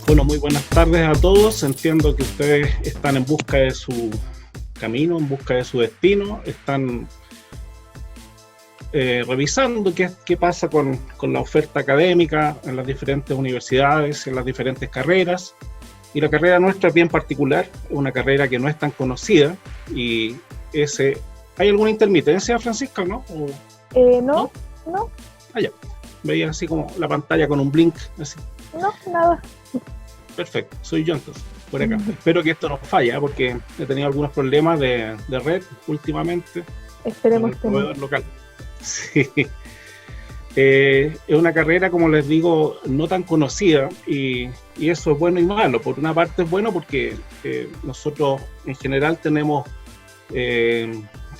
Bueno, muy buenas tardes a todos. Entiendo que ustedes están en busca de su camino, en busca de su destino. Están revisando qué pasa con la oferta académica en las diferentes universidades, en las diferentes carreras. Y la carrera nuestra es bien particular, es una carrera que no es tan conocida. Y ¿hay alguna intermitencia, Francisca, no? No, ¿No? no, Ah, ya. Veía así como la pantalla con un blink, así. no, nada. Perfecto, soy yo entonces, por acá. Espero que esto no falle, porque he tenido algunos problemas de red últimamente con Esperemos el que no. proveedor local. Sí. Es una carrera, como les digo, no tan conocida y eso es bueno y malo. Por una parte es bueno porque nosotros en general tenemos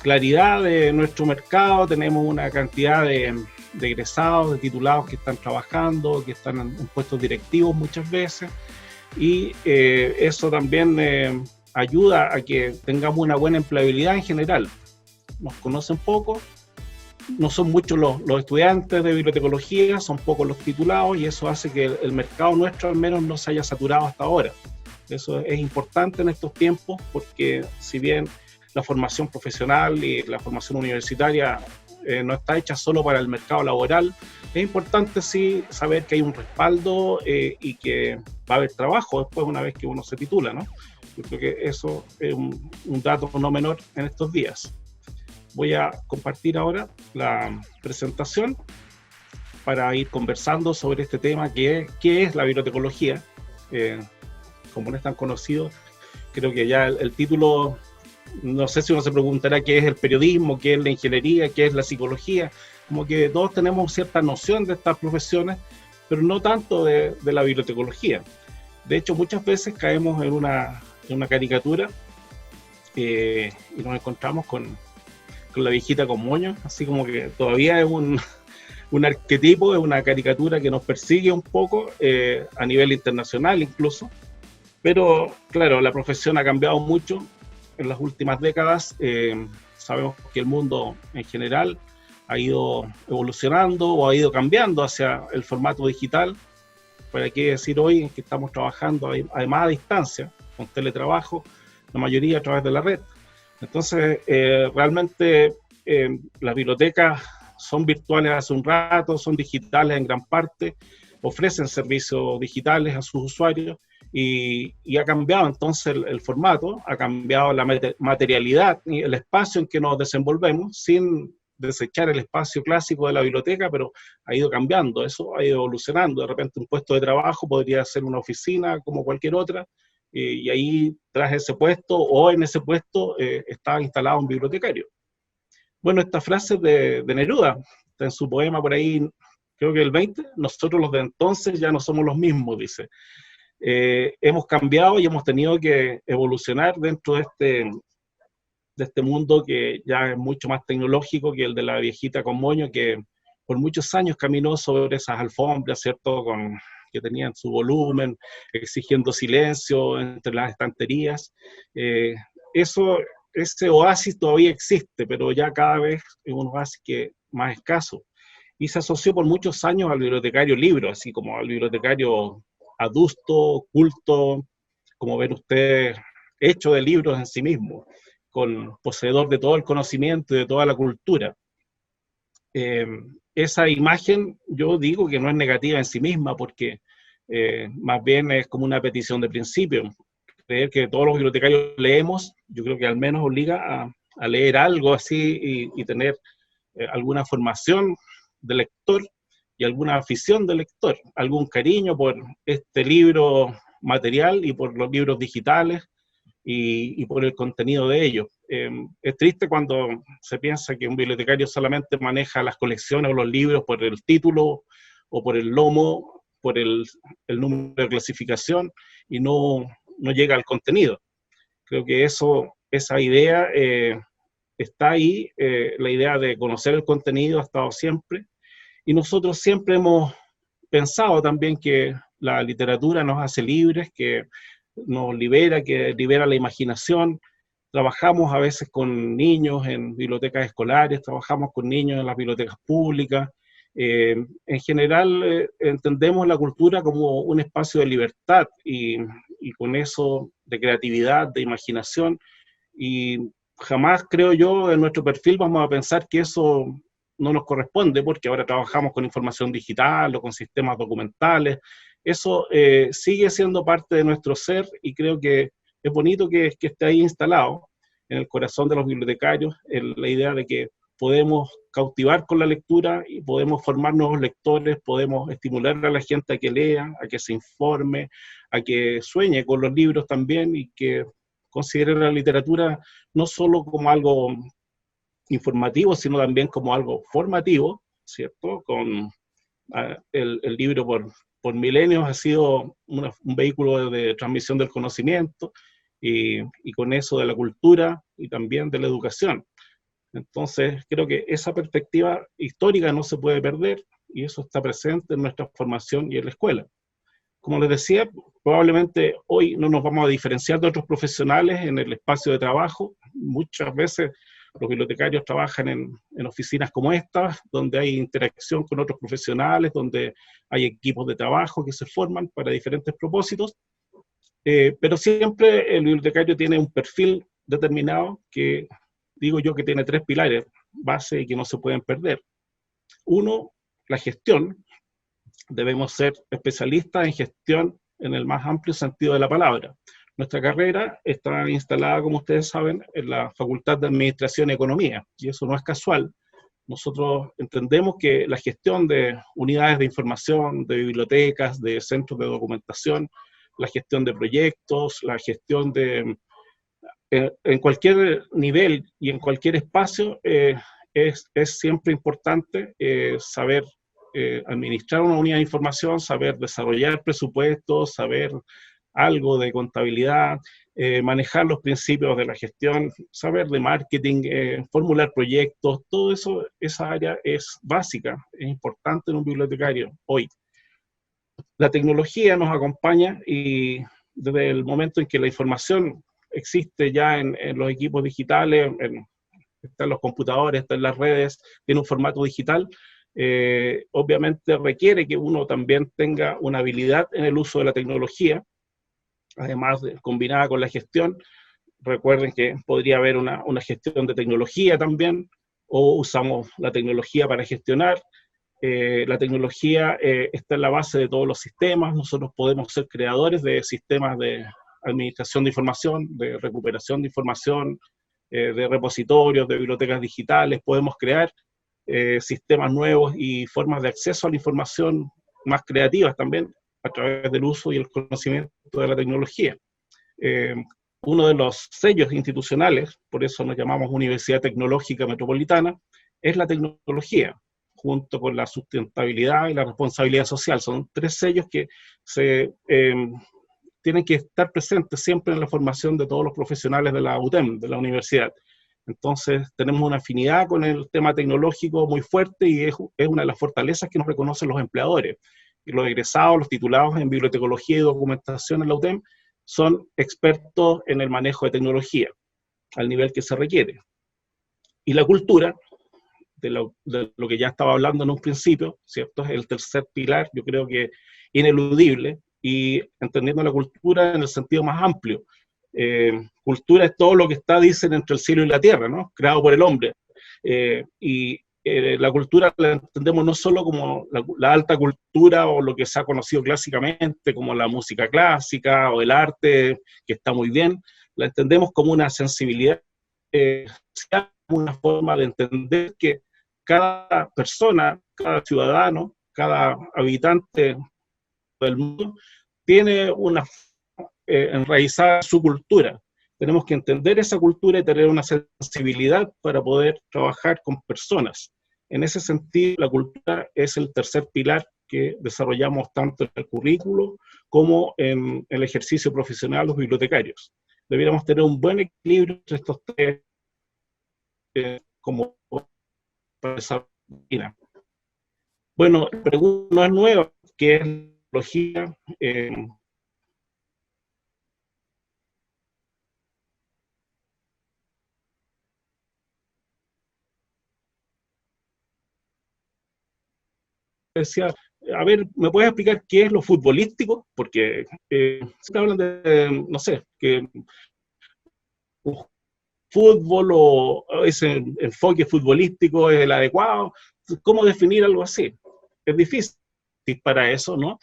claridad de nuestro mercado, tenemos una cantidad de egresados, de titulados que están trabajando, que están en puestos directivos muchas veces. Y eso también ayuda a que tengamos una buena empleabilidad en general. Nos conocen poco, no son muchos los estudiantes de bibliotecología, son pocos los titulados y eso hace que el mercado nuestro al menos no se haya saturado hasta ahora. Eso es importante en estos tiempos porque si bien la formación profesional y la formación universitaria no está hecha solo para el mercado laboral, es importante sí saber que hay un respaldo y que va a haber trabajo después una vez que uno se titula, ¿no? Yo creo que eso es un dato no menor en estos días. Voy a compartir ahora la presentación para ir conversando sobre este tema, qué es la bibliotecología. Como no es tan conocido, creo que ya el título, no sé si uno se preguntará qué es el periodismo, qué es la ingeniería, qué es la psicología, como que todos tenemos cierta noción de estas profesiones, pero no tanto de la bibliotecología. De hecho, muchas veces caemos en una caricatura y nos encontramos con la viejita con moño, así como que todavía es un arquetipo, es una caricatura que nos persigue un poco a nivel internacional incluso, pero claro, la profesión ha cambiado mucho en las últimas décadas. Sabemos que el mundo en general ha ido evolucionando o ha ido cambiando hacia el formato digital. ¿Para qué decir hoy que estamos trabajando además a distancia, con teletrabajo, la mayoría a través de la red? Entonces, realmente las bibliotecas son virtuales hace un rato, son digitales en gran parte, ofrecen servicios digitales a sus usuarios y ha cambiado entonces el formato, ha cambiado la materialidad y el espacio en que nos desenvolvemos, sin desechar el espacio clásico de la biblioteca, pero ha ido cambiando, eso ha ido evolucionando. De repente un puesto de trabajo podría ser una oficina como cualquier otra, y ahí tras ese puesto o en ese puesto estaba instalado un bibliotecario. Bueno, esta frase es de Neruda, está en su poema por ahí, creo que el 20, nosotros los de entonces ya no somos los mismos, dice. Hemos cambiado y hemos tenido que evolucionar dentro de este mundo que ya es mucho más tecnológico que el de la viejita con moño, que por muchos años caminó sobre esas alfombras, ¿cierto?, que tenían su volumen, exigiendo silencio entre las estanterías. Ese oasis todavía existe, pero ya cada vez es un oasis que más escaso. Y se asoció por muchos años al bibliotecario libro, así como al bibliotecario adusto, culto, como ven ustedes, hecho de libros en sí mismo, poseedor de todo el conocimiento y de toda la cultura. Eh, Esa imagen yo digo que no es negativa en sí misma, porque más bien es como una petición de principio. Creer que todos los bibliotecarios leemos, yo creo que al menos obliga a leer algo así y tener alguna formación de lector y alguna afición de lector, algún cariño por este libro material y por los libros digitales y por el contenido de ellos. Es triste cuando se piensa que un bibliotecario solamente maneja las colecciones o los libros por el título o por el lomo, por el número de clasificación y no llega al contenido. Creo que esa idea está ahí, la idea de conocer el contenido ha estado siempre, y nosotros siempre hemos pensado también que la literatura nos hace libres, que nos libera, que libera la imaginación. Trabajamos a veces con niños en bibliotecas escolares, trabajamos con niños en las bibliotecas públicas, En general, entendemos la cultura como un espacio de libertad y con eso de creatividad, de imaginación, y jamás creo yo en nuestro perfil vamos a pensar que eso no nos corresponde porque ahora trabajamos con información digital o con sistemas documentales. Eso sigue siendo parte de nuestro ser y creo que es bonito que esté ahí instalado en el corazón de los bibliotecarios, en la idea de que podemos cautivar con la lectura y podemos formar nuevos lectores, podemos estimular a la gente a que lea, a que se informe, a que sueñe con los libros también y que considere la literatura no solo como algo informativo, sino también como algo formativo, ¿cierto? El libro por milenios ha sido un vehículo de transmisión del conocimiento y con eso de la cultura y también de la educación. Entonces, creo que esa perspectiva histórica no se puede perder y eso está presente en nuestra formación y en la escuela. Como les decía, probablemente hoy no nos vamos a diferenciar de otros profesionales en el espacio de trabajo. Muchas veces los bibliotecarios trabajan en oficinas como estas, donde hay interacción con otros profesionales, donde hay equipos de trabajo que se forman para diferentes propósitos, pero siempre el bibliotecario tiene un perfil determinado que digo yo que tiene tres pilares base y que no se pueden perder. Uno, la gestión. Debemos ser especialistas en gestión en el más amplio sentido de la palabra. Nuestra carrera está instalada, como ustedes saben, en la Facultad de Administración y Economía, y eso no es casual. Nosotros entendemos que la gestión de unidades de información, de bibliotecas, de centros de documentación, la gestión de proyectos, la gestión en cualquier nivel y en cualquier espacio, es siempre importante saber administrar una unidad de información, saber desarrollar presupuestos, saber algo de contabilidad, manejar los principios de la gestión, saber de marketing, formular proyectos, todo eso, esa área es básica, es importante en un bibliotecario hoy. La tecnología nos acompaña y desde el momento en que la información existe ya en los equipos digitales, está en los computadores, está en las redes, tiene un formato digital, obviamente requiere que uno también tenga una habilidad en el uso de la tecnología, además de, combinada con la gestión. Recuerden que podría haber una gestión de tecnología también, o usamos la tecnología para gestionar. La tecnología está en la base de todos los sistemas, nosotros podemos ser creadores de sistemas de administración de información, de recuperación de información, de repositorios, de bibliotecas digitales, podemos crear sistemas nuevos y formas de acceso a la información más creativas también a través del uso y el conocimiento de la tecnología. Eh, Uno de los sellos institucionales, por eso nos llamamos Universidad Tecnológica Metropolitana, es la tecnología, junto con la sustentabilidad y la responsabilidad social. Son tres sellos que tienen que estar presentes siempre en la formación de todos los profesionales de la UTEM, de la universidad. Entonces, tenemos una afinidad con el tema tecnológico muy fuerte y es una de las fortalezas que nos reconocen los empleadores. Y los egresados, los titulados en bibliotecología y documentación en la UTEM son expertos en el manejo de tecnología al nivel que se requiere. Y la cultura, de lo que ya estaba hablando en un principio, ¿cierto? Es el tercer pilar, yo creo que ineludible, y entendiendo la cultura en el sentido más amplio. Cultura es todo lo que está, dicen, entre el cielo y la tierra, ¿no? Creado por el hombre. La cultura la entendemos no solo como la alta cultura o lo que se ha conocido clásicamente como la música clásica o el arte, que está muy bien, la entendemos como una sensibilidad, una forma de entender que cada persona, cada ciudadano, cada habitante del mundo tiene una enraizada su cultura. Tenemos que entender esa cultura y tener una sensibilidad para poder trabajar con personas. En ese sentido, la cultura es el tercer pilar que desarrollamos tanto en el currículo como en el ejercicio profesional de los bibliotecarios. Debiéramos tener un buen equilibrio entre estos tres como para esa rutina. Bueno, la pregunta no es nueva, que es la tecnología. decía, a ver, ¿me puedes explicar qué es lo futbolístico? Porque siempre hablan de, no sé, que un fútbol o ese enfoque futbolístico es el adecuado. ¿Cómo definir algo así? Es difícil para eso, ¿no?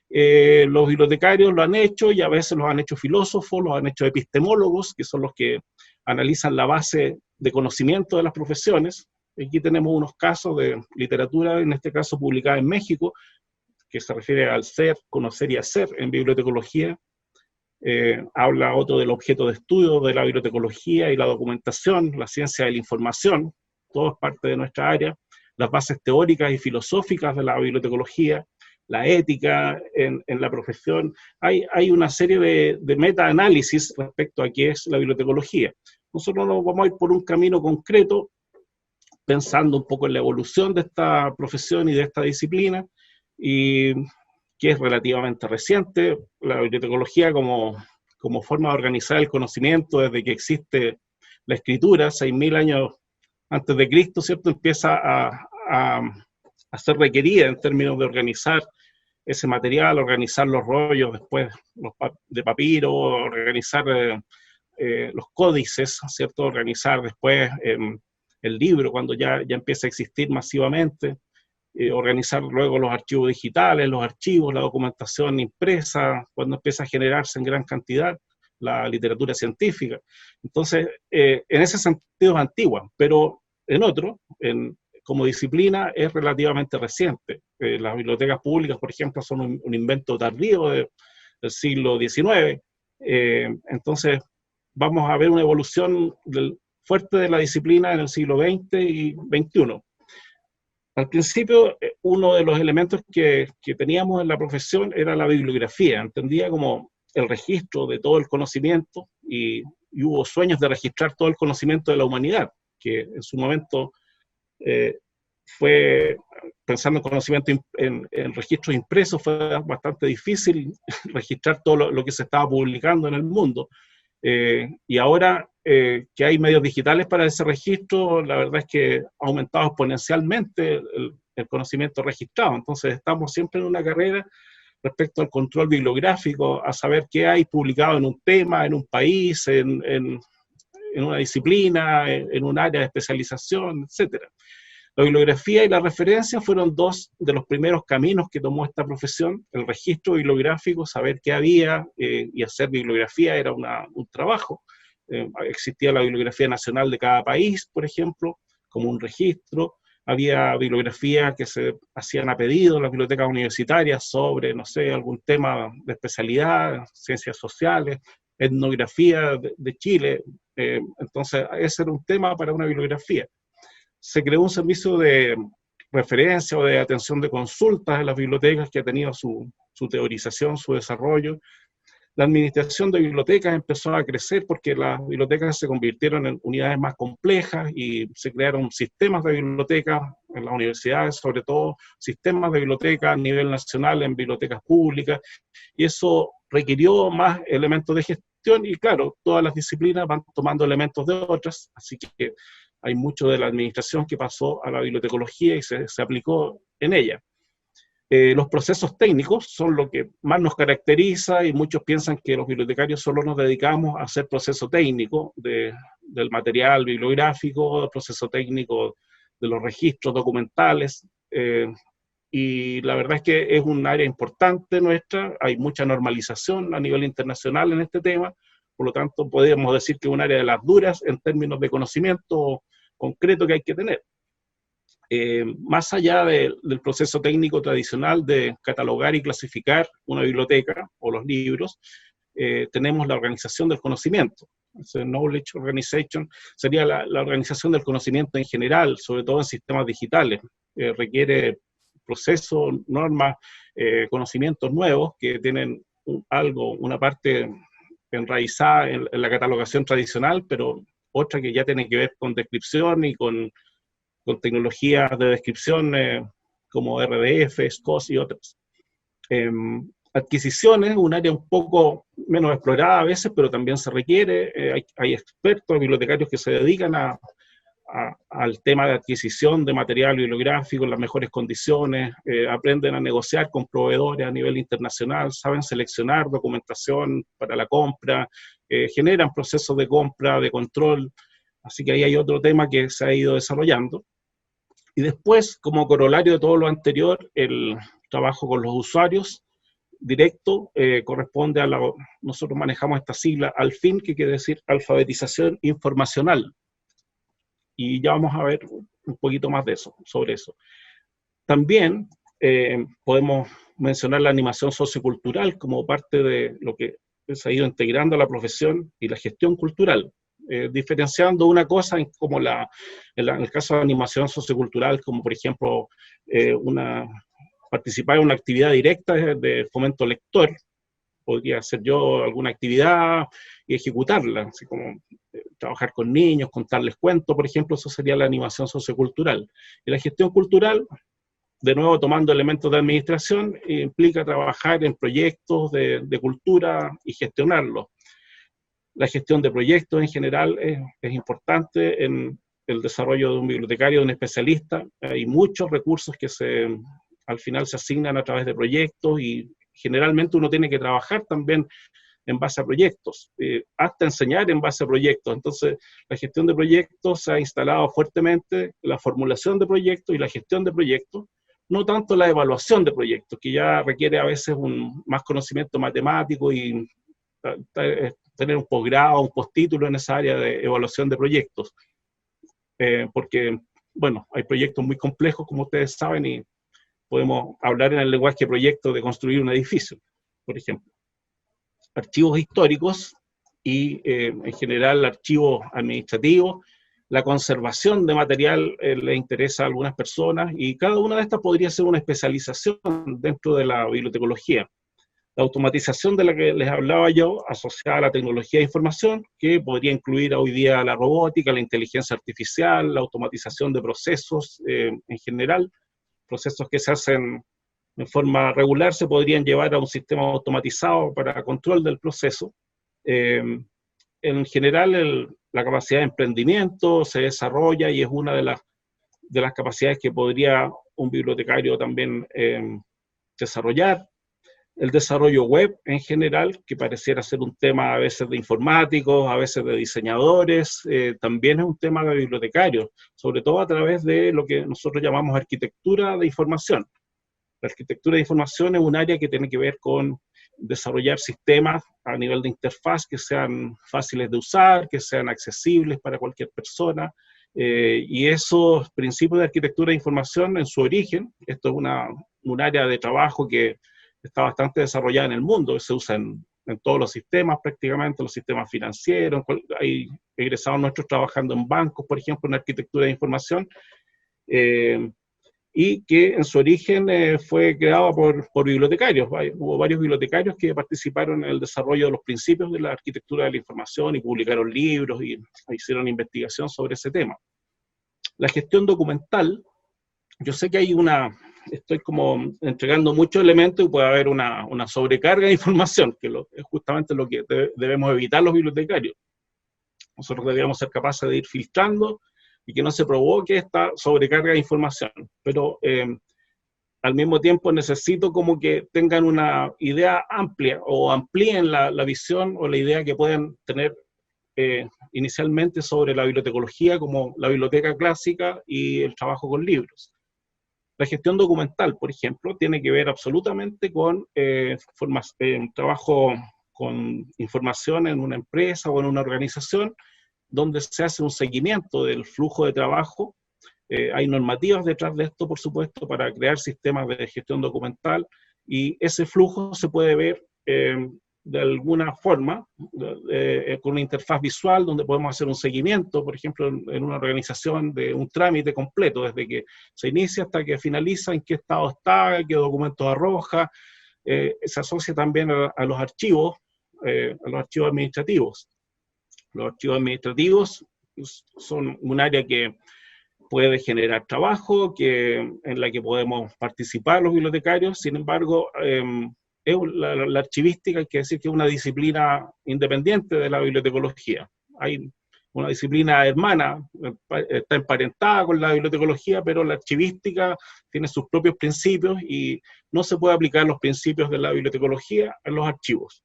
Los bibliotecarios lo han hecho y a veces los han hecho filósofos, los han hecho epistemólogos, que son los que analizan la base de conocimiento de las profesiones. Aquí tenemos unos casos de literatura, en este caso publicada en México, que se refiere al ser, conocer y hacer en bibliotecología. Habla otro del objeto de estudio de la bibliotecología y la documentación, la ciencia de la información, todo es parte de nuestra área, las bases teóricas y filosóficas de la bibliotecología, la ética en la profesión. Hay una serie de meta-análisis respecto a qué es la bibliotecología. Nosotros nos vamos a ir por un camino concreto, pensando un poco en la evolución de esta profesión y de esta disciplina, y que es relativamente reciente. La bibliotecología como forma de organizar el conocimiento desde que existe la escritura, 6.000 años antes de Cristo, ¿cierto? Empieza a ser requerida en términos de organizar ese material, organizar los rollos después de papiro, organizar los códices, ¿cierto? Organizar después el libro cuando ya empieza a existir masivamente, organizar luego los archivos digitales, los archivos, la documentación impresa, cuando empieza a generarse en gran cantidad la literatura científica. Entonces, en ese sentido es antigua, pero en otro, como disciplina, es relativamente reciente. Las bibliotecas públicas, por ejemplo, son un invento tardío del siglo XIX. Entonces, vamos a ver una evolución fuerte de la disciplina en el siglo XX y XXI. Al principio, uno de los elementos que teníamos en la profesión era la bibliografía, entendía como el registro de todo el conocimiento, y hubo sueños de registrar todo el conocimiento de la humanidad, que en su momento fue, pensando en conocimiento en registros impresos, fue bastante difícil registrar todo lo que se estaba publicando en el mundo. Y ahora que hay medios digitales para ese registro, la verdad es que ha aumentado exponencialmente el conocimiento registrado. Entonces estamos siempre en una carrera respecto al control bibliográfico, a saber qué hay publicado en un tema, en un país, en una disciplina, en un área de especialización, etc. La bibliografía y la referencia fueron dos de los primeros caminos que tomó esta profesión. El registro bibliográfico, saber qué había, y hacer bibliografía era un trabajo. Existía la bibliografía nacional de cada país, por ejemplo, como un registro. Había bibliografía que se hacían a pedido en las bibliotecas universitarias sobre, no sé, algún tema de especialidad, ciencias sociales, etnografía de Chile. Entonces, ese era un tema para una bibliografía. Se creó un servicio de referencia o de atención de consultas en las bibliotecas que ha tenido su teorización, su desarrollo. La administración de bibliotecas empezó a crecer porque las bibliotecas se convirtieron en unidades más complejas y se crearon sistemas de bibliotecas en las universidades, sobre todo sistemas de bibliotecas a nivel nacional en bibliotecas públicas, y eso requirió más elementos de gestión y claro, todas las disciplinas van tomando elementos de otras, así que hay mucho de la administración que pasó a la bibliotecología y se aplicó en ella. Los procesos técnicos son lo que más nos caracteriza y muchos piensan que los bibliotecarios solo nos dedicamos a hacer proceso técnico del material bibliográfico, el proceso técnico de los registros documentales, y la verdad es que es un área importante nuestra, hay mucha normalización a nivel internacional en este tema, por lo tanto podríamos decir que es un área de las duras en términos de conocimiento concreto que hay que tener. Más allá del proceso técnico tradicional de catalogar y clasificar una biblioteca o los libros, tenemos la organización del conocimiento. Knowledge Organization sería la organización del conocimiento en general, sobre todo en sistemas digitales. Requiere procesos, normas, conocimientos nuevos que tienen una parte enraizada en la catalogación tradicional, pero otra que ya tiene que ver con descripción y con tecnologías de descripción como RDF, SCOS y otras. Adquisiciones, un área un poco menos explorada a veces, pero también se requiere. Hay expertos, bibliotecarios que se dedican a al tema de adquisición de material bibliográfico en las mejores condiciones, aprenden a negociar con proveedores a nivel internacional, saben seleccionar documentación para la compra, generan procesos de compra, de control, así que ahí hay otro tema que se ha ido desarrollando. Y después, como corolario de todo lo anterior, el trabajo con los usuarios directo corresponde a nosotros manejamos esta sigla ALFIN, que quiere decir alfabetización informacional. Y ya vamos a ver un poquito más de eso, sobre eso. También podemos mencionar la animación sociocultural como parte de lo que se ha ido integrando a la profesión y la gestión cultural, diferenciando una cosa como en el caso de animación sociocultural, como por ejemplo participar en una actividad directa de fomento lector. Podría hacer yo alguna actividad y ejecutarla, así como trabajar con niños, contarles cuentos, por ejemplo, eso sería la animación sociocultural. Y la gestión cultural, de nuevo tomando elementos de administración, implica trabajar en proyectos de cultura y gestionarlos. La gestión de proyectos en general es importante en el desarrollo de un bibliotecario, de un especialista. Hay muchos recursos que al final se asignan a través de proyectos y generalmente uno tiene que trabajar también en base a proyectos, hasta enseñar en base a proyectos. Entonces, la gestión de proyectos se ha instalado fuertemente, la formulación de proyectos y la gestión de proyectos, no tanto la evaluación de proyectos, que ya requiere a veces más conocimiento matemático y tener un posgrado, un postítulo en esa área de evaluación de proyectos. Porque, bueno, hay proyectos muy complejos, como ustedes saben, y podemos hablar en el lenguaje proyecto de construir un edificio, por ejemplo. Archivos históricos y en general archivos administrativos. La conservación de material le interesa a algunas personas y cada una de estas podría ser una especialización dentro de la bibliotecología. La automatización de la que les hablaba yo, asociada a la tecnología de información, que podría incluir hoy día la robótica, la inteligencia artificial, la automatización de procesos en general, procesos que se hacen en forma regular se podrían llevar a un sistema automatizado para control del proceso. En general, la capacidad de emprendimiento se desarrolla y es una de las capacidades que podría un bibliotecario también desarrollar. El desarrollo web en general, que pareciera ser un tema a veces de informáticos, a veces de diseñadores, también es un tema de bibliotecarios, sobre todo a través de lo que nosotros llamamos arquitectura de información. La arquitectura de información es un área que tiene que ver con desarrollar sistemas a nivel de interfaz que sean fáciles de usar, que sean accesibles para cualquier persona, y esos principios de arquitectura de información en su origen, esto es un área de trabajo que está bastante desarrollada en el mundo, se usa en todos los sistemas prácticamente, los sistemas financieros, hay egresados nuestros trabajando en bancos, por ejemplo, en arquitectura de información, y que en su origen fue creado por bibliotecarios. Hubo varios bibliotecarios que participaron en el desarrollo de los principios de la arquitectura de la información y publicaron libros y hicieron investigación sobre ese tema. La gestión documental, yo sé que estoy como entregando muchos elementos y puede haber una sobrecarga de información, que es justamente lo que debemos evitar los bibliotecarios. Nosotros deberíamos ser capaces de ir filtrando y que no se provoque esta sobrecarga de información. Pero al mismo tiempo necesito como que tengan una idea amplia o amplíen la visión o la idea que pueden tener inicialmente sobre la bibliotecología como la biblioteca clásica y el trabajo con libros. La gestión documental, por ejemplo, tiene que ver absolutamente con trabajo con información en una empresa o en una organización, donde se hace un seguimiento del flujo de trabajo. Hay normativas detrás de esto, por supuesto, para crear sistemas de gestión documental, y ese flujo se puede ver de alguna forma con una interfaz visual donde podemos hacer un seguimiento, por ejemplo, en una organización de un trámite completo, desde que se inicia hasta que finaliza, en qué estado está, qué documentos arroja. Se asocia también a los archivos administrativos. Los archivos administrativos son un área que puede generar trabajo, en la que podemos participar los bibliotecarios. Sin embargo, la archivística hay que decir que es una disciplina independiente de la bibliotecología. Hay una disciplina hermana, está emparentada con la bibliotecología, pero la archivística tiene sus propios principios y no se puede aplicar los principios de la bibliotecología en los archivos.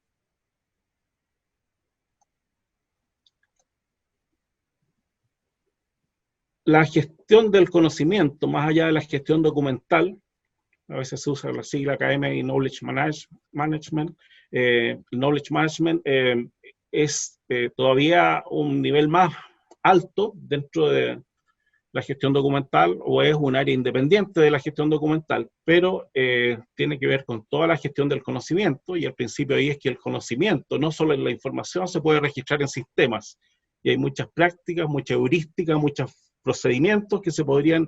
La gestión del conocimiento, más allá de la gestión documental, a veces se usa la sigla academia y Knowledge Management, Knowledge Management es todavía un nivel más alto dentro de la gestión documental, o es un área independiente de la gestión documental, pero tiene que ver con toda la gestión del conocimiento, y el principio ahí es que el conocimiento, no solo en la información, se puede registrar en sistemas, y hay muchas prácticas, mucha heurística, muchos procedimientos que se podrían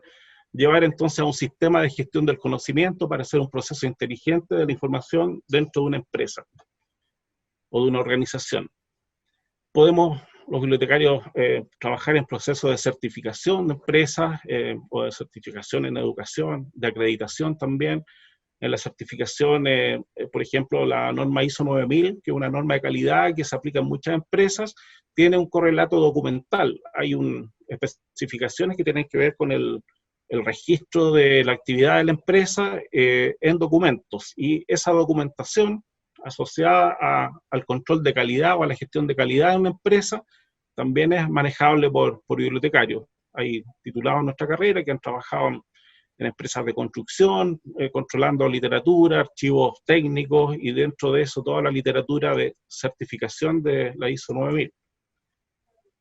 llevar entonces a un sistema de gestión del conocimiento para hacer un proceso inteligente de la información dentro de una empresa o de una organización. Podemos, los bibliotecarios, trabajar en procesos de certificación de empresas o de certificación en educación, de acreditación también. En la certificación, por ejemplo, la norma ISO 9000, que es una norma de calidad que se aplica en muchas empresas, tiene un correlato documental. Hay especificaciones que tienen que ver con el registro de la actividad de la empresa en documentos, y esa documentación asociada al control de calidad o a la gestión de calidad de una empresa también es manejable por bibliotecarios. Hay titulados en nuestra carrera que han trabajado en empresas de construcción, controlando literatura, archivos técnicos, y dentro de eso toda la literatura de certificación de la ISO 9000.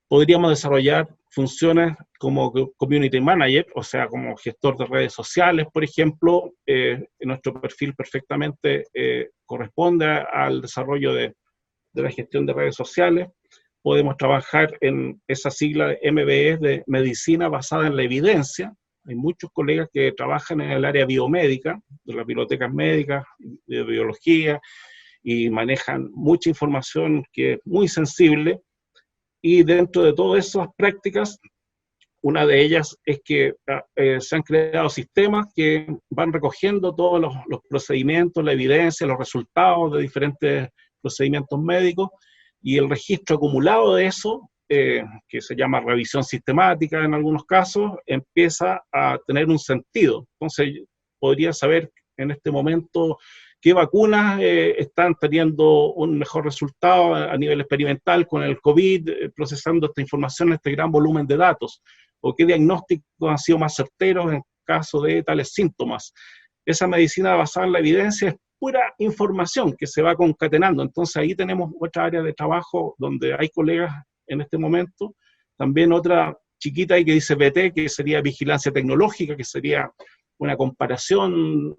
Podríamos desarrollar funciones como Community Manager, o sea, como gestor de redes sociales, por ejemplo. Nuestro perfil perfectamente corresponde al desarrollo de la gestión de redes sociales. Podemos trabajar en esa sigla de MBE, de medicina basada en la evidencia. Hay muchos colegas que trabajan en el área biomédica, de las bibliotecas médicas, de biología, y manejan mucha información que es muy sensible. Y dentro de todas esas prácticas, una de ellas es que se han creado sistemas que van recogiendo todos los procedimientos, la evidencia, los resultados de diferentes procedimientos médicos, y el registro acumulado de eso, que se llama revisión sistemática en algunos casos, empieza a tener un sentido. Entonces, podría saber en este momento qué vacunas están teniendo un mejor resultado a nivel experimental con el COVID, procesando esta información, este gran volumen de datos, o qué diagnósticos han sido más certeros en caso de tales síntomas. Esa medicina basada en la evidencia es pura información que se va concatenando. Entonces ahí tenemos otra área de trabajo donde hay colegas en este momento. También otra chiquita ahí que dice BT, que sería vigilancia tecnológica, que sería una comparación.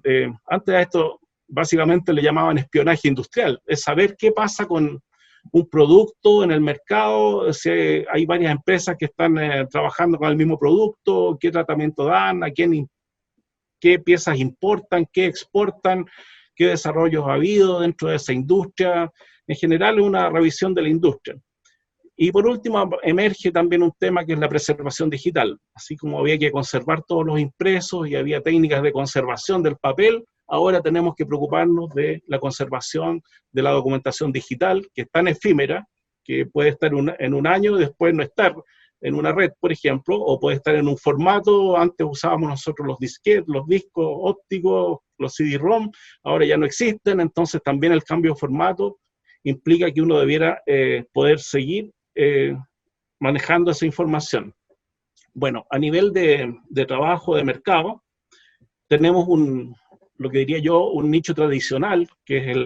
Antes de esto básicamente le llamaban espionaje industrial, es saber qué pasa con un producto en el mercado, si hay varias empresas que están trabajando con el mismo producto, qué tratamiento dan, qué piezas importan, qué exportan, qué desarrollos ha habido dentro de esa industria. En general es una revisión de la industria. Y por último emerge también un tema que es la preservación digital. Así como había que conservar todos los impresos y había técnicas de conservación del papel, ahora tenemos que preocuparnos de la conservación de la documentación digital, que es tan efímera, que puede estar en un año y después no estar en una red, por ejemplo, o puede estar en un formato. Antes usábamos nosotros los disquetes, los discos ópticos, los CD-ROM, ahora ya no existen. Entonces también el cambio de formato implica que uno debiera poder seguir manejando esa información. Bueno, a nivel de trabajo de mercado, tenemos lo que diría yo, un nicho tradicional, que es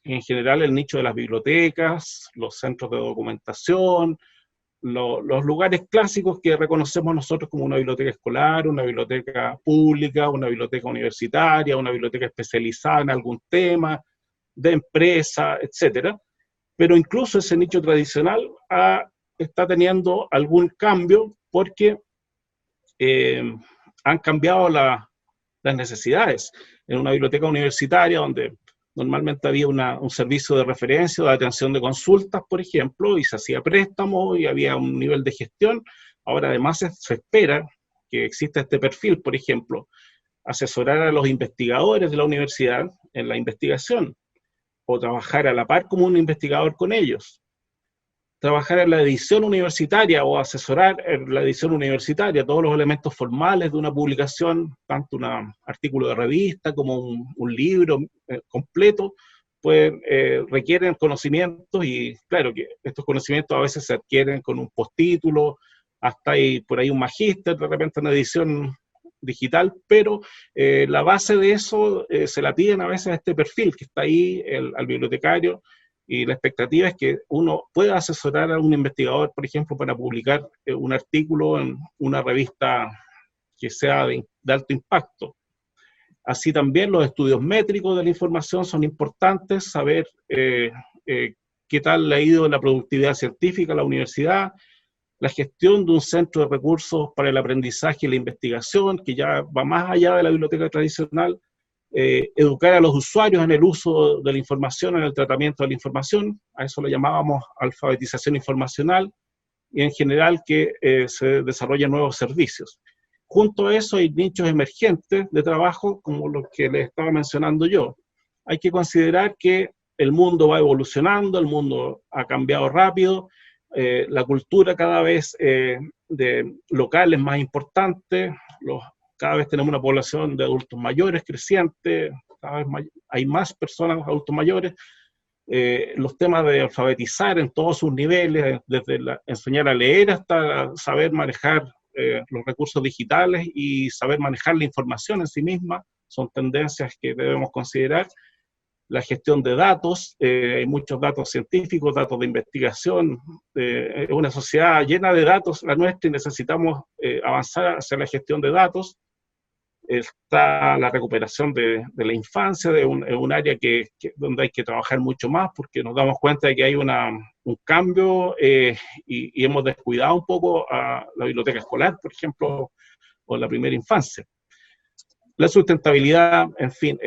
en general el nicho de las bibliotecas, los centros de documentación, los lugares clásicos que reconocemos nosotros como una biblioteca escolar, una biblioteca pública, una biblioteca universitaria, una biblioteca especializada en algún tema, de empresa, etcétera. Pero incluso ese nicho tradicional está teniendo algún cambio porque han cambiado las necesidades. En una biblioteca universitaria donde normalmente había un servicio de referencia o de atención de consultas, por ejemplo, y se hacía préstamo y había un nivel de gestión, ahora además se espera que exista este perfil, por ejemplo, asesorar a los investigadores de la universidad en la investigación, o trabajar a la par como un investigador con ellos. trabajar en la edición universitaria o asesorar en la edición universitaria, todos los elementos formales de una publicación, tanto un artículo de revista como un libro completo, pues requieren conocimientos, y claro que estos conocimientos a veces se adquieren con un postítulo, hasta ahí, por ahí un magíster, de repente una edición digital, pero la base de eso se la piden a veces a este perfil que está ahí, al bibliotecario, y la expectativa es que uno pueda asesorar a un investigador, por ejemplo, para publicar un artículo en una revista que sea de alto impacto. Así también los estudios métricos de la información son importantes, saber qué tal le ha ido la productividad científica a la universidad, la gestión de un centro de recursos para el aprendizaje y la investigación, que ya va más allá de la biblioteca tradicional, educar a los usuarios en el uso de la información, en el tratamiento de la información, a eso le llamábamos alfabetización informacional, y en general que se desarrollen nuevos servicios. Junto a eso hay nichos emergentes de trabajo, como los que les estaba mencionando yo. Hay que considerar que el mundo va evolucionando, el mundo ha cambiado rápido, la cultura cada vez de local es más importante, cada vez tenemos una población de adultos mayores creciente, cada vez hay más personas adultos mayores, los temas de alfabetizar en todos sus niveles, desde enseñar a leer hasta saber manejar los recursos digitales y saber manejar la información en sí misma, son tendencias que debemos considerar. La gestión de datos, hay muchos datos científicos, datos de investigación, es una sociedad llena de datos, la nuestra, y necesitamos avanzar hacia la gestión de datos. Está la recuperación de la infancia, de un área donde hay que trabajar mucho más, porque nos damos cuenta de que hay un cambio y hemos descuidado un poco a la biblioteca escolar, por ejemplo, o la primera infancia. La sustentabilidad, en fin,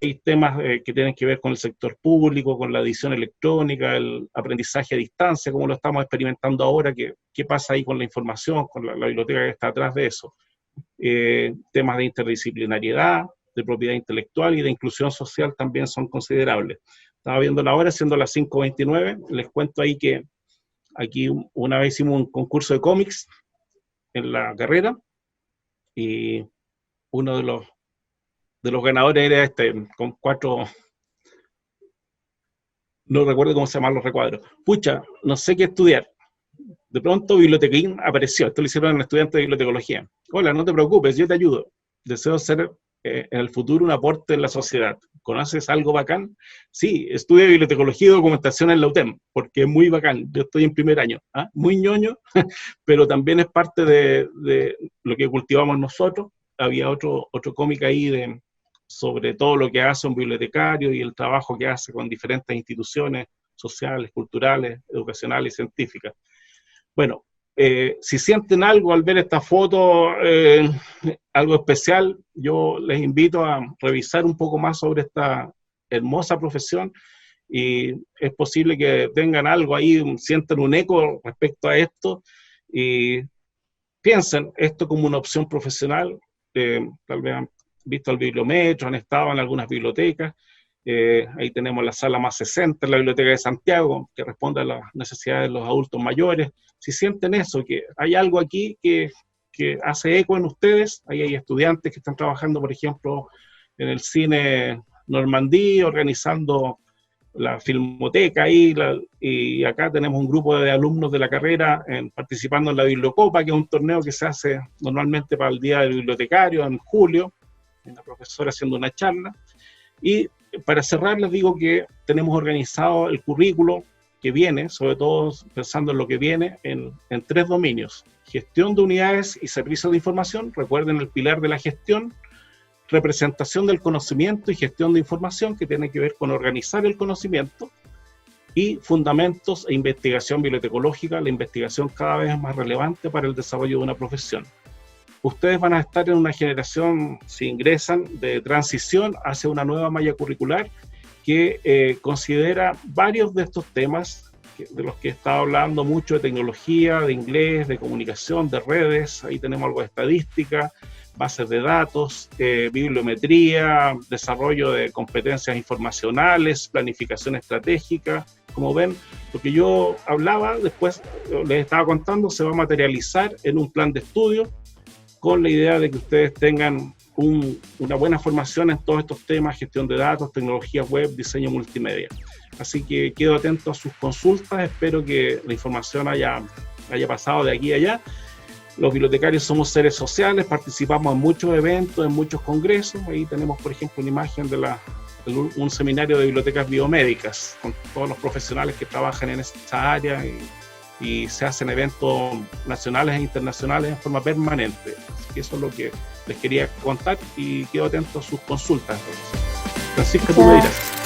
hay temas que tienen que ver con el sector público, con la edición electrónica, el aprendizaje a distancia, como lo estamos experimentando ahora, qué pasa ahí con la información, con la biblioteca que está atrás de eso. Temas de interdisciplinariedad, de propiedad intelectual y de inclusión social también son considerables. Estaba viendo la hora, siendo las 5:29, les cuento ahí que aquí una vez hicimos un concurso de cómics en la carrera, y uno de los ganadores era con 4, no recuerdo cómo se llaman los recuadros. Pucha, no sé qué estudiar. De pronto Bibliotequín apareció, esto lo hicieron en estudiantes de bibliotecología. Hola, no te preocupes, yo te ayudo. Deseo ser en el futuro un aporte en la sociedad. ¿Conoces algo bacán? Sí, estudio bibliotecología y documentación en la UTEM, porque es muy bacán. Yo estoy en primer año, muy ñoño, pero también es parte de lo que cultivamos nosotros. Había otro cómic ahí sobre todo lo que hace un bibliotecario y el trabajo que hace con diferentes instituciones sociales, culturales, educacionales y científicas. Bueno, si sienten algo al ver esta foto, algo especial, yo les invito a revisar un poco más sobre esta hermosa profesión, y es posible que tengan algo ahí, sientan un eco respecto a esto, y piensen esto como una opción profesional. Tal vez han visto el bibliometro, han estado en algunas bibliotecas. Ahí tenemos la sala más 60 en la Biblioteca de Santiago, que responde a las necesidades de los adultos mayores. Si sienten eso, que hay algo aquí que hace eco en ustedes, ahí hay estudiantes que están trabajando, por ejemplo, en el Cine Normandí, organizando la filmoteca ahí, y acá tenemos un grupo de alumnos de la carrera participando en la Bibliocopa, que es un torneo que se hace normalmente para el Día del Bibliotecario en julio, una profesora haciendo una charla. Y para cerrar les digo que tenemos organizado el currículo que viene, sobre todo pensando en lo que viene, en 3 dominios: gestión de unidades y servicios de información, recuerden el pilar de la gestión; representación del conocimiento y gestión de información, que tiene que ver con organizar el conocimiento; y fundamentos e investigación bibliotecológica, la investigación cada vez más relevante para el desarrollo de una profesión. Ustedes van a estar en una generación, si ingresan, de transición hacia una nueva malla curricular que considera varios de estos temas, de los que he estado hablando mucho, de tecnología, de inglés, de comunicación, de redes. Ahí tenemos algo de estadística, bases de datos, bibliometría, desarrollo de competencias informacionales, planificación estratégica, como ven, lo que yo hablaba, después les estaba contando, se va a materializar en un plan de estudio con la idea de que ustedes tengan una buena formación en todos estos temas, gestión de datos, tecnología web, diseño multimedia. Así que quedo atento a sus consultas, espero que la información haya pasado de aquí a allá. Los bibliotecarios somos seres sociales, participamos en muchos eventos, en muchos congresos. Ahí tenemos, por ejemplo, una imagen de un seminario de bibliotecas biomédicas con todos los profesionales que trabajan en esa área y se hacen eventos nacionales e internacionales en forma permanente. Así que eso es lo que les quería contar y quedo atento a sus consultas. Francisca, tú me dirás.